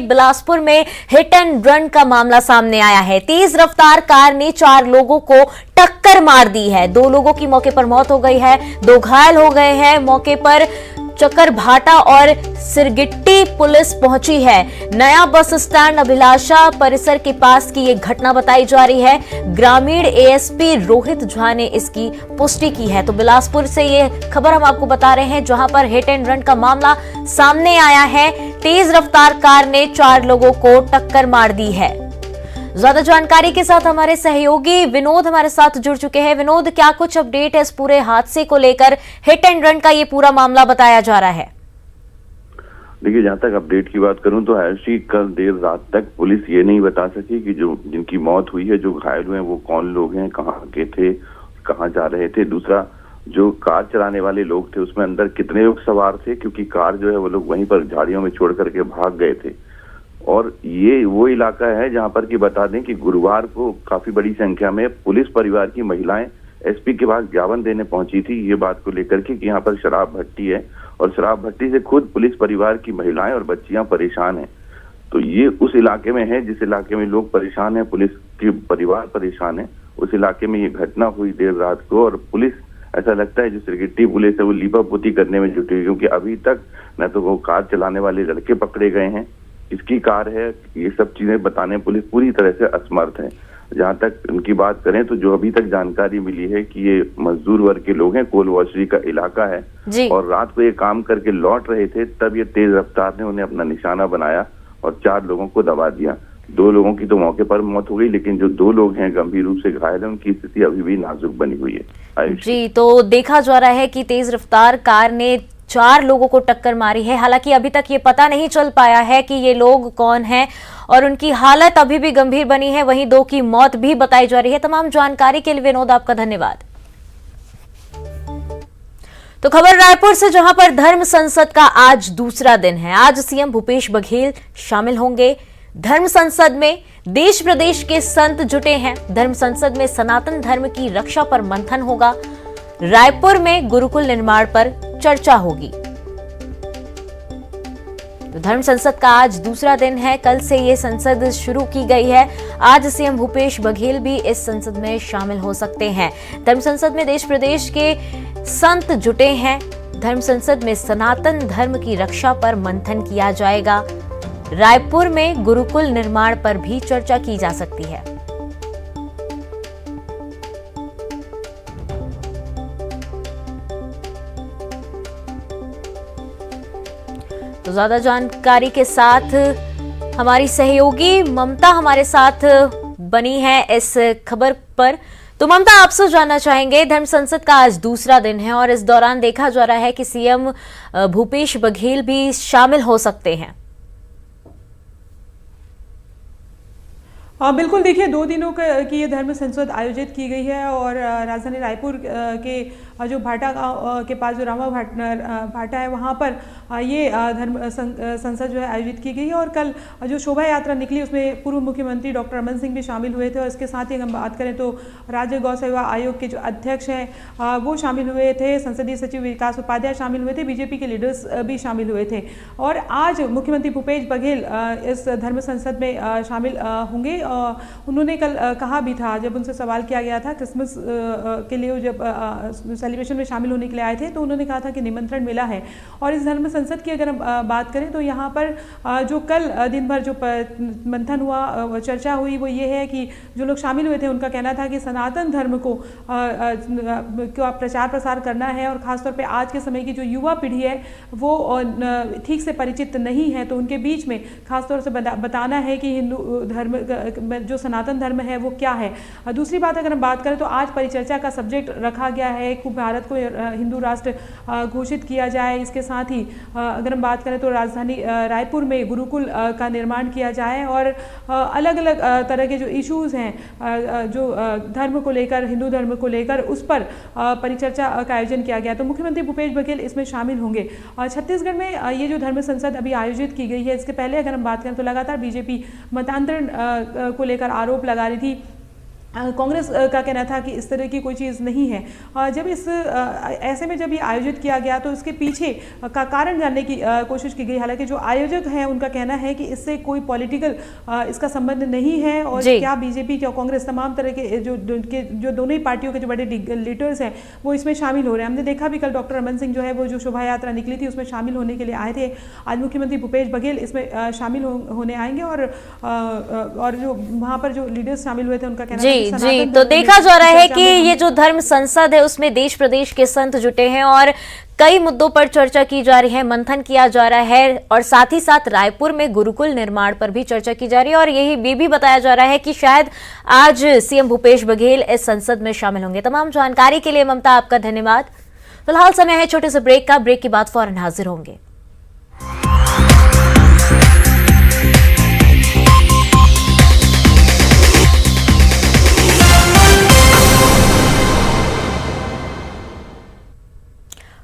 बिलासपुर में hit and run का मामला सामने आया है। तेज रफ्तार कार ने 4 लोगों को टक्कर मार दी है। 2 लोगों की मौके पर मौत हो गई है, 2 घायल हो गए हैं। मौके पर चक्करभाटा और सिरगिट्टी पुलिस पहुंची है। नया बस स्टैंड अभिलाषा परिसर के पास की ये घटना बताई जा रही है। ग्रामीण एएसपी रोहित झा ने इसकी पुष्टि की है। तो बिलासपुर से ये खबर हम आपको बता रहे हैं, जहां पर हिट एंड रन का मामला सामने आया है। तेज रफ्तार कार ने 4 लोगों को टक्कर मार दी है। ज्यादा जानकारी के साथ हमारे सहयोगी विनोद हमारे साथ जुड़ चुके हैं। विनोद, क्या कुछ अपडेट है इस पूरे हादसे को लेकर? हिट एंड रन का ये पूरा मामला बताया जा रहा है। देखिए, जहाँ तक अपडेट की बात करूं तो आयुषी कल देर रात तक पुलिस ये नहीं बता सकी कि जो जिनकी मौत हुई है, जो घायल हुए हैं, वो कौन लोग हैं, कहाँ के थे, कहाँ जा रहे थे। दूसरा, जो कार चलाने वाले लोग थे उसमें अंदर कितने लोग सवार थे, क्योंकि कार जो है वो लोग वहीं पर झाड़ियों में छोड़ करके भाग गए थे। और ये वो इलाका है जहां पर कि बता दें कि गुरुवार को काफी बड़ी संख्या में पुलिस परिवार की महिलाएं एसपी के पास ज्ञापन देने पहुंची थी, ये बात को लेकर के कि यहाँ पर शराब भट्टी है और शराब भट्टी से खुद पुलिस परिवार की महिलाएं और बच्चियां परेशान हैं। तो ये उस इलाके में है जिस इलाके में लोग परेशान हैं, पुलिस की परिवार परेशान है। उस इलाके में ये घटना हुई देर रात को और पुलिस, ऐसा लगता है जो सिरगिट्टी पुलिस है वो लीपापोती करने में जुटी है, क्योंकि अभी तक न तो वो कार चलाने वाले लड़के पकड़े गए हैं, इसकी कार है, ये सब चीजें बताने पुलिस पूरी तरह से असमर्थ है। जहां तक उनकी बात करें तो जो अभी तक जानकारी मिली है कि ये मजदूर वर्ग के लोग हैं, कोल वॉशरी का इलाका है और रात को ये काम करके लौट रहे थे, तब ये तेज रफ्तार ने उन्हें अपना निशाना बनाया और 4 लोगों को दबा दिया। 2 लोगों की तो मौके पर मौत हो गई, लेकिन जो 2 लोग हैं गंभीर रूप से घायल हैं, उनकी स्थिति अभी भी नाजुक बनी हुई है। जी, तो देखा जा रहा है कि तेज रफ्तार कार ने 4 लोगों को टक्कर मारी है। हालांकि अभी तक ये पता नहीं चल पाया है कि ये लोग कौन हैं और उनकी हालत अभी भी गंभीर बनी है। वहीं 2 की मौत भी बताई जा रही है। तमाम जानकारी के लिए विनोद आपका धन्यवाद। तो खबर रायपुर से, जहां पर धर्म संसद का आज दूसरा दिन है। आज सीएम भूपेश बघेल शामिल होंगे। धर्म संसद में देश प्रदेश के संत जुटे हैं। धर्म संसद में सनातन धर्म की रक्षा पर मंथन होगा। रायपुर में गुरुकुल निर्माण पर चर्चा होगी। तो धर्म संसद का आज दूसरा दिन है। कल से ये संसद शुरू की गई है। आज सीएम भूपेश बघेल भी इस संसद में शामिल हो सकते हैं। धर्म संसद में देश प्रदेश के संत जुटे हैं। धर्म संसद में सनातन धर्म की रक्षा पर मंथन किया जाएगा। रायपुर में गुरुकुल निर्माण पर भी चर्चा की जा सकती है। तो ज्यादा जानकारी के साथ हमारी सहयोगी ममता हमारे साथ बनी है इस खबर पर। तो ममता, आपसे जानना चाहेंगे, धर्म संसद का आज दूसरा दिन है और इस दौरान देखा जा रहा है कि सीएम भूपेश बघेल भी शामिल हो सकते हैं। बिल्कुल, देखिए 2 दिनों की ये धर्म संसद आयोजित की गई है और राजधानी रायपुर के जो भाटा गांव के पास जो रामा भाटा है, वहाँ पर ये धर्म संसद जो है आयोजित की गई है। और कल जो शोभा यात्रा निकली उसमें पूर्व मुख्यमंत्री डॉक्टर रमन सिंह भी शामिल हुए थे। और इसके साथ ही हम बात करें तो राज्य गौ सेवा आयोग के जो अध्यक्ष हैं वो शामिल हुए थे। संसदीय सचिव विकास उपाध्याय शामिल हुए थे। बीजेपी के लीडर्स भी शामिल हुए थे। और आज मुख्यमंत्री भूपेश बघेल इस धर्म संसद में शामिल होंगे। उन्होंने कल कहा भी था, जब उनसे सवाल किया गया था क्रिसमस के लिए जब सेलिब्रेशन में शामिल होने के लिए आए थे, तो उन्होंने कहा था कि निमंत्रण मिला है। और इस धर्म संसद की अगर हम बात करें तो यहाँ पर जो कल दिन भर जो मंथन हुआ, चर्चा हुई, वो ये है कि जो लोग शामिल हुए थे उनका कहना था कि सनातन धर्म को प्रचार प्रसार करना है। और खासतौर पे आज के समय की जो युवा पीढ़ी है वो ठीक से परिचित नहीं है, तो उनके बीच में खासतौर से बताना है कि हिंदू धर्म जो सनातन धर्म है वो क्या है। दूसरी बात अगर हम बात करें तो आज परिचर्चा का सब्जेक्ट रखा गया है कि भारत को हिंदू राष्ट्र घोषित किया जाए। इसके साथ ही अगर हम बात करें तो राजधानी रायपुर में गुरुकुल का निर्माण किया जाए और अलग अलग तरह के जो इश्यूज हैं जो धर्म को लेकर, हिंदू धर्म को लेकर, उस पर परिचर्चा का आयोजन किया गया। तो मुख्यमंत्री भूपेश बघेल इसमें शामिल होंगे। छत्तीसगढ़ में ये जो धर्म संसद अभी आयोजित की गई है, इसके पहले अगर हम बात करें तो लगातार बीजेपी मतांतरण को लेकर आरोप लगा रही थी कांग्रेस का कहना था कि इस तरह की कोई चीज़ नहीं है। जब ऐसे में जब ये आयोजित किया गया तो इसके पीछे का कारण जानने की कोशिश की गई। हालांकि जो आयोजक हैं उनका कहना है कि इससे कोई पॉलिटिकल इसका संबंध नहीं है और क्या बीजेपी क्या कांग्रेस तमाम तरह के जो दोनों ही पार्टियों के जो बड़े लीडर्स हैं वो इसमें शामिल हो रहे हैं। हमने देखा भी कल डॉक्टर रमन सिंह जो है वो जो शोभा यात्रा निकली थी उसमें शामिल होने के लिए आए थे। आज मुख्यमंत्री भूपेश बघेल इसमें शामिल होने आएंगे और जो वहाँ पर जो लीडर्स शामिल हुए थे उनका कहना है जी, तो देखा जा रहा है कि ये जो धर्म संसद है उसमें देश प्रदेश के संत जुटे हैं और कई मुद्दों पर चर्चा की जा रही है, मंथन किया जा रहा है और साथ ही साथ रायपुर में गुरुकुल निर्माण पर भी चर्चा की जा रही है और ये भी बताया जा रहा है कि शायद आज सीएम भूपेश बघेल इस संसद में शामिल होंगे। तमाम जानकारी के लिए ममता आपका धन्यवाद। फिलहाल समय है छोटे से ब्रेक का, ब्रेक के बाद फौरन हाजिर होंगे।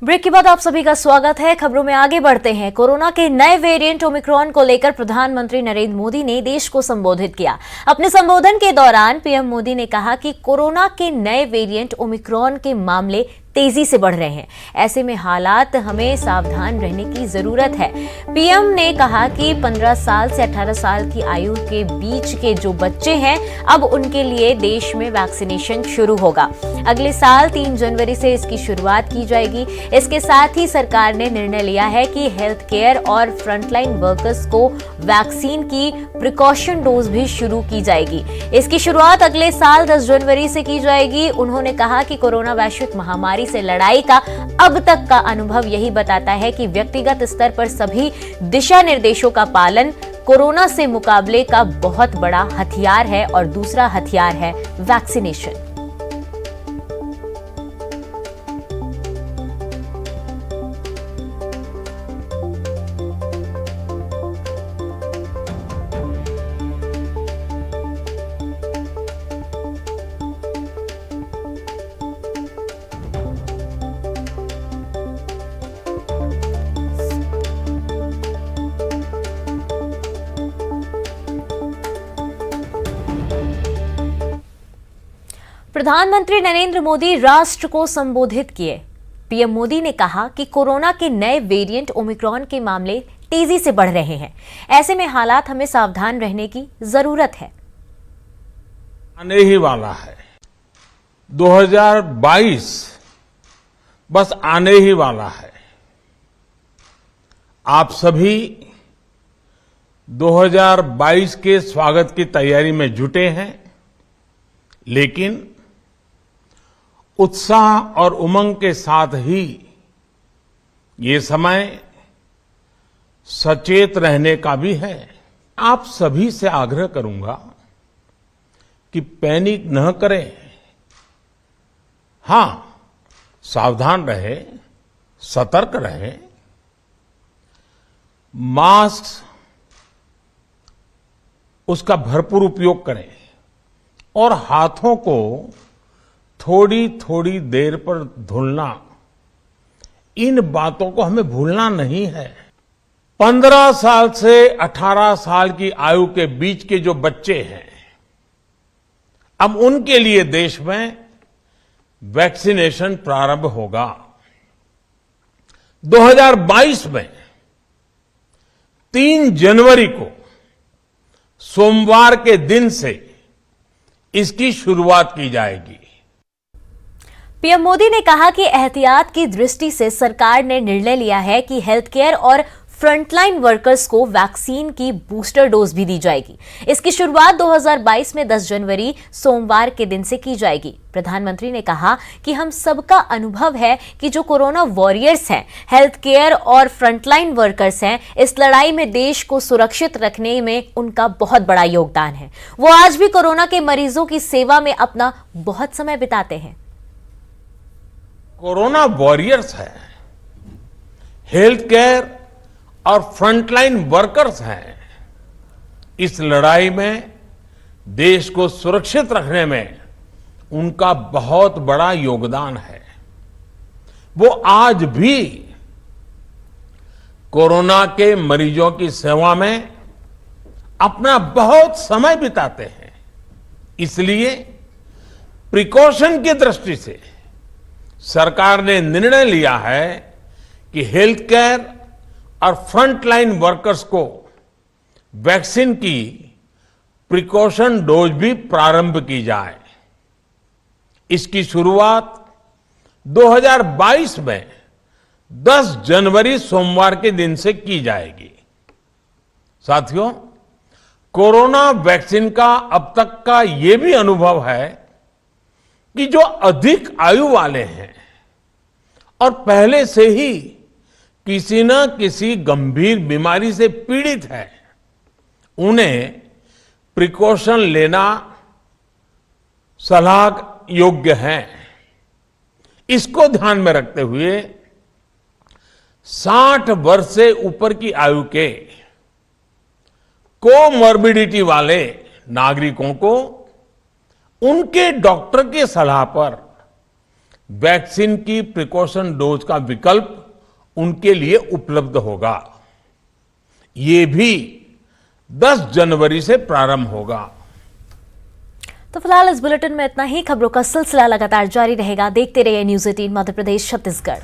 ब्रेक के बाद आप सभी का स्वागत है। खबरों में आगे बढ़ते हैं। कोरोना के नए वेरिएंट ओमिक्रॉन को लेकर प्रधानमंत्री नरेंद्र मोदी ने देश को संबोधित किया। अपने संबोधन के दौरान पीएम मोदी ने कहा कि कोरोना के नए वेरिएंट ओमिक्रॉन के मामले तेजी से बढ़ रहे हैं। ऐसे में हालात हमें सावधान रहने की जरूरत है। पीएम ने कहा कि 15 साल से 18 साल की आयु के बीच के जो बच्चे हैं अब उनके लिए देश में वैक्सीनेशन शुरू होगा। अगले साल 3 जनवरी से इसकी शुरुआत की जाएगी। इसके साथ ही सरकार ने निर्णय लिया है कि हेल्थ केयर और फ्रंटलाइन वर्कर्स को वैक्सीन की प्रिकॉशन डोज भी शुरू की जाएगी। इसकी शुरुआत अगले साल 10 जनवरी से की जाएगी। उन्होंने कहा कि कोरोना वैश्विक महामारी से लड़ाई का अब तक का अनुभव यही बताता है कि व्यक्तिगत स्तर पर सभी दिशा निर्देशों का पालन कोरोना से मुकाबले का बहुत बड़ा हथियार है और दूसरा हथियार है वैक्सीनेशन। प्रधानमंत्री नरेंद्र मोदी राष्ट्र को संबोधित किए। पीएम मोदी ने कहा कि कोरोना के नए वेरिएंट ओमिक्रॉन के मामले तेजी से बढ़ रहे हैं। ऐसे में हालात हमें सावधान रहने की जरूरत है। आने ही वाला है 2022 बस आने ही वाला है। आप सभी 2022 के स्वागत की तैयारी में जुटे हैं, लेकिन उत्साह और उमंग के साथ ही ये समय सचेत रहने का भी है। आप सभी से आग्रह करूंगा कि पैनिक न करें। हां, सावधान रहे, सतर्क रहे, मास्क उसका भरपूर उपयोग करें और हाथों को थोड़ी थोड़ी देर पर धुलना, इन बातों को हमें भूलना नहीं है। 15 साल से 18 साल की आयु के बीच के जो बच्चे हैं, अब उनके लिए देश में वैक्सीनेशन प्रारंभ होगा। 2022 में 3 जनवरी को सोमवार के दिन से इसकी शुरुआत की जाएगी। पीएम मोदी ने कहा कि एहतियात की दृष्टि से सरकार ने निर्णय लिया है कि हेल्थ केयर और फ्रंटलाइन वर्कर्स को वैक्सीन की बूस्टर डोज भी दी जाएगी। इसकी शुरुआत 2022 में 10 जनवरी सोमवार के दिन से की जाएगी। प्रधानमंत्री ने कहा कि हम सबका अनुभव है कि जो कोरोना वॉरियर्स हैं, हेल्थ केयर और फ्रंटलाइन वर्कर्स हैं, इस लड़ाई में देश को सुरक्षित रखने में उनका बहुत बड़ा योगदान है। वो आज भी कोरोना के मरीजों की सेवा में अपना बहुत समय बिताते हैं। कोरोना वॉरियर्स है, हेल्थ केयर और फ्रंटलाइन वर्कर्स हैं। इस लड़ाई में देश को सुरक्षित रखने में उनका बहुत बड़ा योगदान है। वो आज भी कोरोना के मरीजों की सेवा में अपना बहुत समय बिताते हैं। इसलिए प्रिकॉशन की दृष्टि से सरकार ने निर्णय लिया है कि हेल्थ केयर और फ्रंटलाइन वर्कर्स को वैक्सीन की प्रिकॉशन डोज भी प्रारंभ की जाए। इसकी शुरुआत 2022 में 10 जनवरी सोमवार के दिन से की जाएगी। साथियों, कोरोना वैक्सीन का अब तक का ये भी अनुभव है कि जो अधिक आयु वाले हैं और पहले से ही किसी न किसी गंभीर बीमारी से पीड़ित है, उन्हें प्रिकॉशन लेना सलाह योग्य है। इसको ध्यान में रखते हुए 60 वर्ष से ऊपर की आयु के कोमॉर्बिडिटी वाले नागरिकों को उनके डॉक्टर की सलाह पर वैक्सीन की प्रिकॉशन डोज का विकल्प उनके लिए उपलब्ध होगा। ये भी 10 जनवरी से प्रारंभ होगा। तो फिलहाल इस बुलेटिन में इतना ही। खबरों का सिलसिला लगातार जारी रहेगा। देखते रहिए न्यूज़ 18 मध्य प्रदेश छत्तीसगढ़।